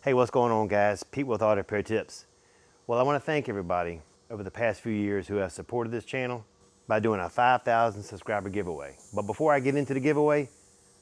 Hey, what's going on, guys? Pete with Auto Repair Tips. Well, I want to thank everybody over the past few years who have supported this channel by doing a 5,000 subscriber giveaway. But before I get into the giveaway,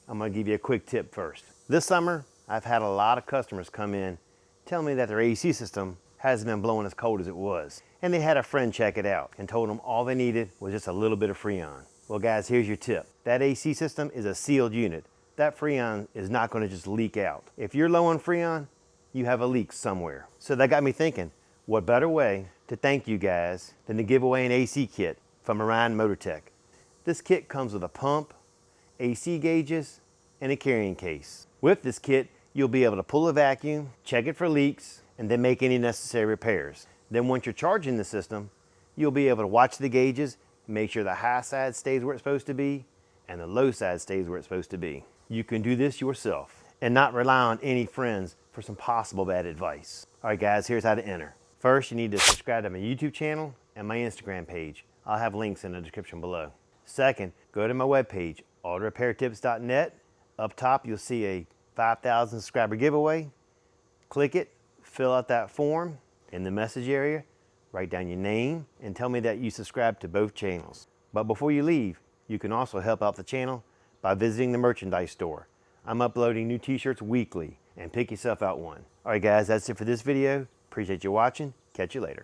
I'm going to give you a quick tip first. This summer, I've had a lot of customers come in telling me that their AC system hasn't been blowing as cold as it was. And they had a friend check it out and told them all they needed was just a little bit of Freon. Well, guys, here's your tip. That AC system is a sealed unit. That Freon is not going to just leak out. If you're low on Freon, you have a leak somewhere. So that got me thinking, what better way to thank you guys than to give away an AC kit from Orion Motor Tech. This kit comes with a pump, AC gauges, and a carrying case. With this kit, you'll be able to pull a vacuum, check it for leaks, and then make any necessary repairs. Then once you're charging the system, you'll be able to watch the gauges, make sure the high side stays where it's supposed to be, and the low side stays where it's supposed to be. You can do this yourself and not rely on any friends for some possible bad advice. All right, guys, here's how to enter. First, you need to subscribe to my YouTube channel and my Instagram page. I'll have links in the description below. Second, go to my webpage, autorepairtips.net. Up top, you'll see a 5,000 subscriber giveaway. Click it, fill out that form. In the message area, write down your name and tell me that you subscribe to both channels. But before you leave, you can also help out the channel by visiting the merchandise store. I'm uploading new t-shirts weekly, and pick yourself out one. All right, guys, that's it for this video. Appreciate you watching. Catch you later.